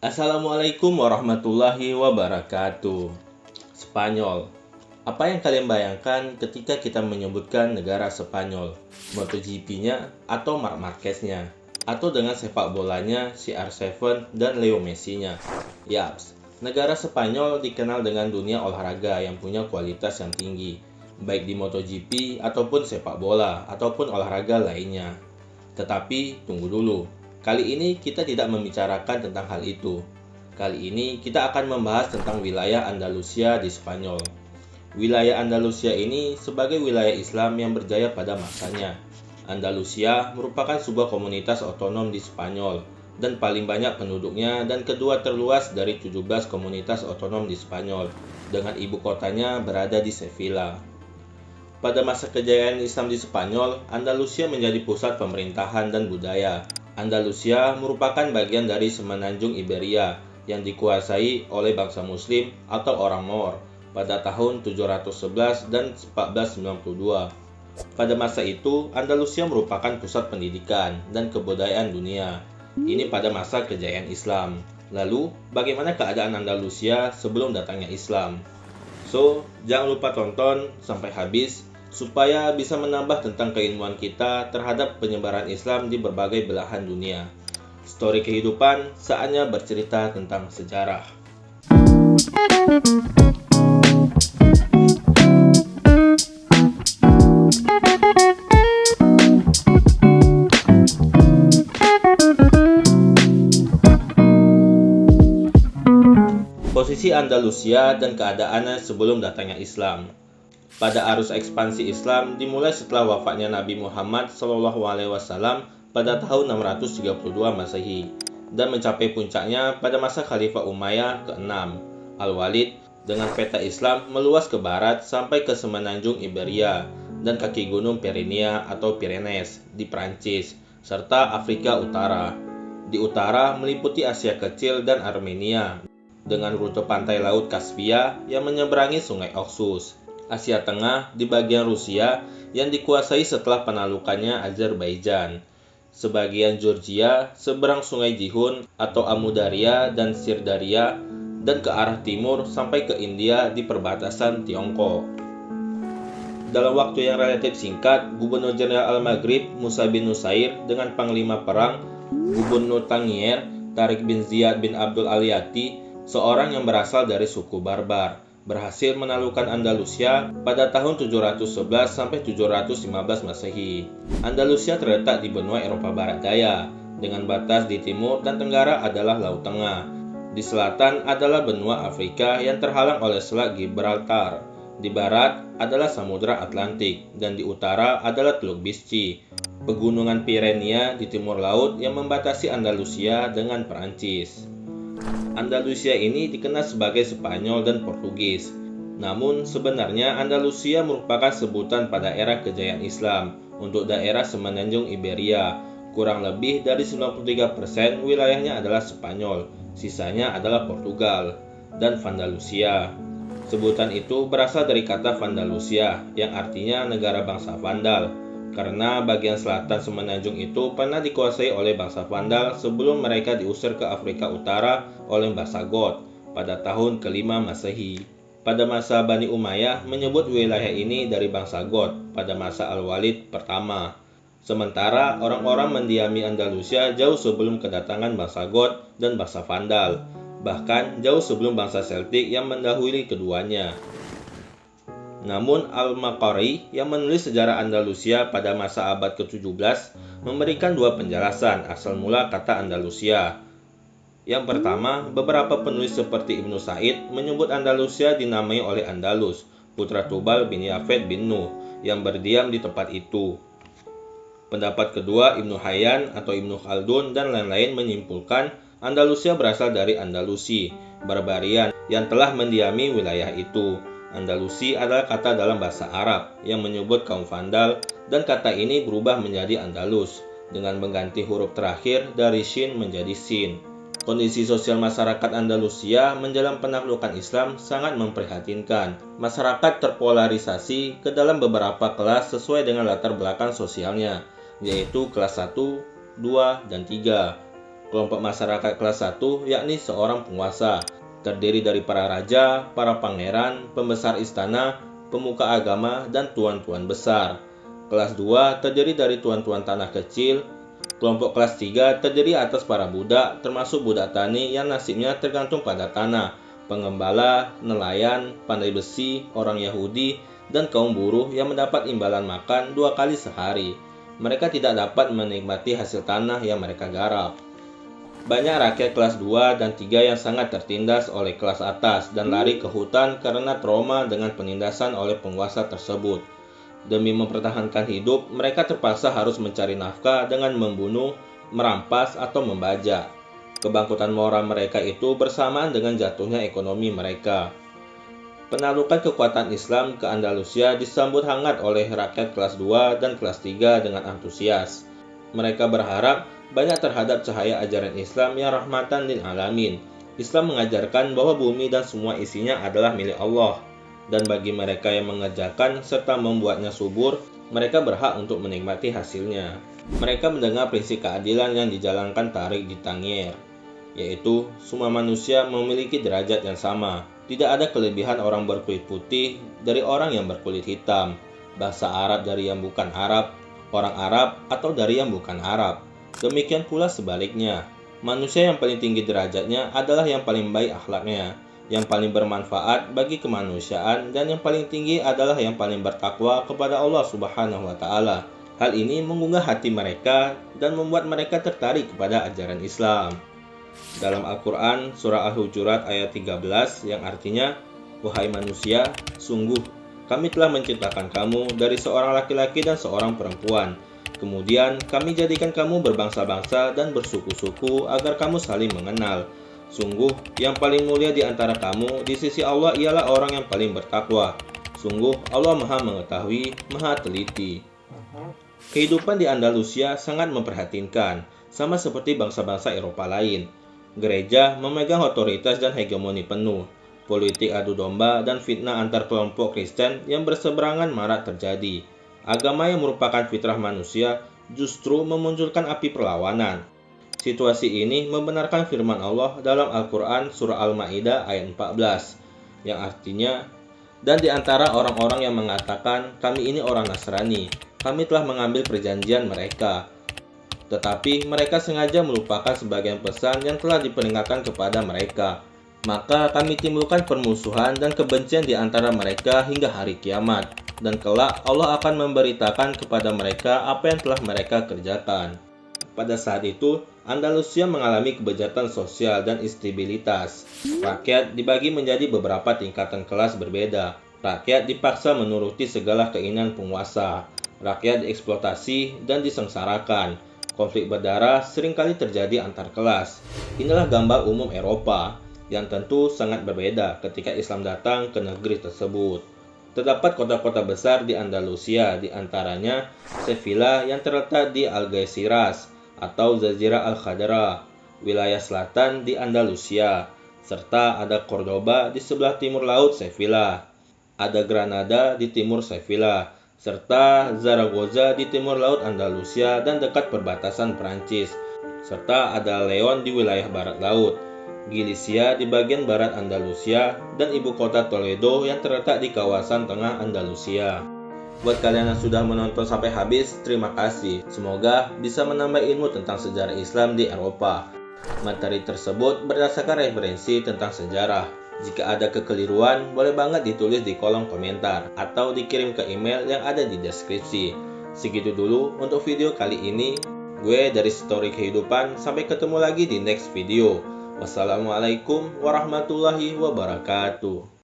Assalamualaikum warahmatullahi wabarakatuh. Spanyol. Apa yang kalian bayangkan ketika kita menyebutkan negara Spanyol? MotoGP-nya atau Marc Marquez-nya? Atau dengan sepak bolanya CR7 dan Leo Messi-nya? Yaps, negara Spanyol dikenal dengan dunia olahraga yang punya kualitas yang tinggi, baik di MotoGP ataupun sepak bola ataupun olahraga lainnya. Tetapi tunggu dulu. Kali ini kita tidak membicarakan tentang hal itu. Kali ini kita akan membahas tentang wilayah Andalusia di Spanyol. Wilayah Andalusia ini sebagai wilayah Islam yang berjaya pada masanya. Andalusia merupakan sebuah komunitas otonom di Spanyol dan paling banyak penduduknya dan kedua terluas dari 17 komunitas otonom di Spanyol, dengan ibu kotanya berada di Sevilla. Pada masa kejayaan Islam di Spanyol, Andalusia menjadi pusat pemerintahan dan budaya. Andalusia merupakan bagian dari semenanjung Iberia yang dikuasai oleh bangsa Muslim atau orang Moor pada tahun 711 dan 1492. Pada masa itu, Andalusia merupakan pusat pendidikan dan kebudayaan dunia. Ini pada masa kejayaan Islam. Lalu, bagaimana keadaan Andalusia sebelum datangnya Islam? So, jangan lupa tonton sampai habis supaya bisa menambah tentang keilmuan kita terhadap penyebaran Islam di berbagai belahan dunia. Story kehidupan saatnya bercerita tentang sejarah. Posisi Andalusia dan keadaannya sebelum datangnya Islam. Pada arus ekspansi Islam dimulai setelah wafatnya Nabi Muhammad SAW pada tahun 632 Masehi dan mencapai puncaknya pada masa Khalifah Umayyah ke-6, Al-Walid, dengan peta Islam meluas ke barat sampai ke semenanjung Iberia dan kaki gunung Pyrenea atau Pyrenees di Prancis, serta Afrika Utara. Di utara meliputi Asia Kecil dan Armenia dengan rute pantai Laut Kaspia yang menyeberangi Sungai Oxus. Asia Tengah di bagian Rusia yang dikuasai setelah penaklukannya Azerbaijan, sebagian Georgia seberang Sungai Jihun atau Amudarya dan Sirdarya, dan ke arah timur sampai ke India di perbatasan Tiongkok. Dalam waktu yang relatif singkat, Gubernur Jenderal Al-Maghrib Musa bin Nusair dengan Panglima Perang Gubernur Tangier Tariq bin Ziyad bin Abdul Aliyati, seorang yang berasal dari suku Barbar, berhasil menaklukkan Andalusia pada tahun 711 sampai 715 Masehi. Andalusia terletak di benua Eropa Barat Daya, dengan batas di timur dan tenggara adalah Laut Tengah. Di selatan adalah benua Afrika yang terhalang oleh Selat Gibraltar. Di barat adalah Samudra Atlantik dan di utara adalah Teluk Bischi, pegunungan Pyrenea di timur laut yang membatasi Andalusia dengan Perancis. Andalusia ini dikenal sebagai Spanyol dan Portugis. Namun sebenarnya Andalusia merupakan sebutan pada era kejayaan Islam untuk daerah semenanjung Iberia. Kurang lebih dari 93% wilayahnya adalah Spanyol, sisanya adalah Portugal dan Vandalusia. Sebutan itu berasal dari kata Vandalusia yang artinya negara bangsa Vandal, karena bagian selatan semenanjung itu pernah dikuasai oleh bangsa Vandal sebelum mereka diusir ke Afrika Utara oleh bangsa Goth pada tahun ke-5 Masehi. Pada masa Bani Umayyah menyebut wilayah ini dari bangsa Goth pada masa Al-Walid pertama. Sementara orang-orang mendiami Andalusia jauh sebelum kedatangan bangsa Goth dan bangsa Vandal, bahkan jauh sebelum bangsa Celtic yang mendahului keduanya. Namun Al-Maqari yang menulis sejarah Andalusia pada masa abad ke-17 memberikan dua penjelasan asal mula kata Andalusia. Yang pertama, beberapa penulis seperti Ibnu Said menyebut Andalusia dinamai oleh Andalus, putra Tubal bin Yafet bin Nuh, yang berdiam di tempat itu. Pendapat kedua, Ibnu Hayyan atau Ibnu Khaldun dan lain-lain menyimpulkan Andalusia berasal dari Andalusi, Barbarian, yang telah mendiami wilayah itu. Andalusi adalah kata dalam bahasa Arab yang menyebut kaum Vandal, dan kata ini berubah menjadi Andalus dengan mengganti huruf terakhir dari Shin menjadi Sin. Kondisi sosial masyarakat Andalusia menjelang penaklukan Islam sangat memprihatinkan. Masyarakat terpolarisasi ke dalam beberapa kelas sesuai dengan latar belakang sosialnya, yaitu kelas 1, 2, dan 3. Kelompok masyarakat kelas 1 yakni seorang penguasa, terdiri dari para raja, para pangeran, pembesar istana, pemuka agama, dan tuan-tuan besar. Kelas 2 terdiri dari tuan-tuan tanah kecil. Kelompok kelas 3 terdiri atas para budak, termasuk budak tani yang nasibnya tergantung pada tanah, pengembala, nelayan, pandai besi, orang Yahudi, dan kaum buruh yang mendapat imbalan makan 2 kali sehari. Mereka tidak dapat menikmati hasil tanah yang mereka garap. Banyak rakyat kelas 2 dan 3 yang sangat tertindas oleh kelas atas dan lari ke hutan karena trauma dengan penindasan oleh penguasa tersebut. Demi mempertahankan hidup, mereka terpaksa harus mencari nafkah dengan membunuh, merampas, atau membajak. Kebangkitan moral mereka itu bersamaan dengan jatuhnya ekonomi mereka. Penaklukan kekuatan Islam ke Andalusia disambut hangat oleh rakyat kelas 2 dan kelas 3 dengan antusias. Mereka berharap banyak terhadap cahaya ajaran Islam yang rahmatan lil alamin. Islam mengajarkan bahwa bumi dan semua isinya adalah milik Allah. Dan bagi mereka yang mengerjakan serta membuatnya subur, mereka berhak untuk menikmati hasilnya. Mereka mendengar prinsip keadilan yang dijalankan Tariq di Tangier, yaitu semua manusia memiliki derajat yang sama. Tidak ada kelebihan orang berkulit putih dari orang yang berkulit hitam, bahasa Arab dari yang bukan Arab, orang Arab atau dari yang bukan Arab. Demikian pula sebaliknya, manusia yang paling tinggi derajatnya adalah yang paling baik akhlaknya, yang paling bermanfaat bagi kemanusiaan, dan yang paling tinggi adalah yang paling bertakwa kepada Allah Subhanahu wa Ta'ala. Hal ini menggugah hati mereka dan membuat mereka tertarik kepada ajaran Islam. Dalam Al-Quran, surah Al-Hujurat ayat 13 yang artinya, "Wahai manusia, sungguh kami telah menciptakan kamu dari seorang laki-laki dan seorang perempuan. Kemudian kami jadikan kamu berbangsa-bangsa dan bersuku-suku agar kamu saling mengenal. Sungguh yang paling mulia di antara kamu di sisi Allah ialah orang yang paling bertakwa. Sungguh Allah Maha Mengetahui, Maha Teliti." Kehidupan di Andalusia sangat memprihatinkan, sama seperti bangsa-bangsa Eropa lain. Gereja memegang otoritas dan hegemoni penuh. Politik adu domba dan fitnah antar kelompok Kristen yang berseberangan marak terjadi. Agama yang merupakan fitrah manusia justru memunculkan api perlawanan. Situasi ini membenarkan firman Allah dalam Al-Quran surah Al-Ma'idah ayat 14, yang artinya, "Dan di antara orang-orang yang mengatakan, kami ini orang Nasrani, kami telah mengambil perjanjian mereka. Tetapi mereka sengaja melupakan sebagian pesan yang telah diperingatkan kepada mereka. Maka kami timbulkan permusuhan dan kebencian di antara mereka hingga hari kiamat. Dan kelak Allah akan memberitakan kepada mereka apa yang telah mereka kerjakan." Pada saat itu, Andalusia mengalami kebejatan sosial dan instabilitas. Rakyat dibagi menjadi beberapa tingkatan kelas berbeda. Rakyat dipaksa menuruti segala keinginan penguasa. Rakyat dieksploitasi dan disengsarakan. Konflik berdarah seringkali terjadi antar kelas. Inilah gambar umum Eropa, yang tentu sangat berbeda ketika Islam datang ke negeri tersebut. Terdapat kota-kota besar di Andalusia, di antaranya Sevilla yang terletak di Algeciras atau Jazirah Al-Khadra, wilayah selatan di Andalusia, serta ada Cordoba di sebelah timur laut Sevilla, ada Granada di timur Sevilla, serta Zaragoza di timur laut Andalusia dan dekat perbatasan Prancis, serta ada Leon di wilayah barat laut, Galicia di bagian barat Andalusia, dan ibu kota Toledo yang terletak di kawasan tengah Andalusia. Buat kalian yang sudah menonton sampai habis, terima kasih. Semoga bisa menambah ilmu tentang sejarah Islam di Eropa. Materi tersebut berdasarkan referensi tentang sejarah. Jika ada kekeliruan, boleh banget ditulis di kolom komentar atau dikirim ke email yang ada di deskripsi. Segitu dulu untuk video kali ini. Gue dari Story Kehidupan, sampai ketemu lagi di next video. Wassalamualaikum warahmatullahi wabarakatuh.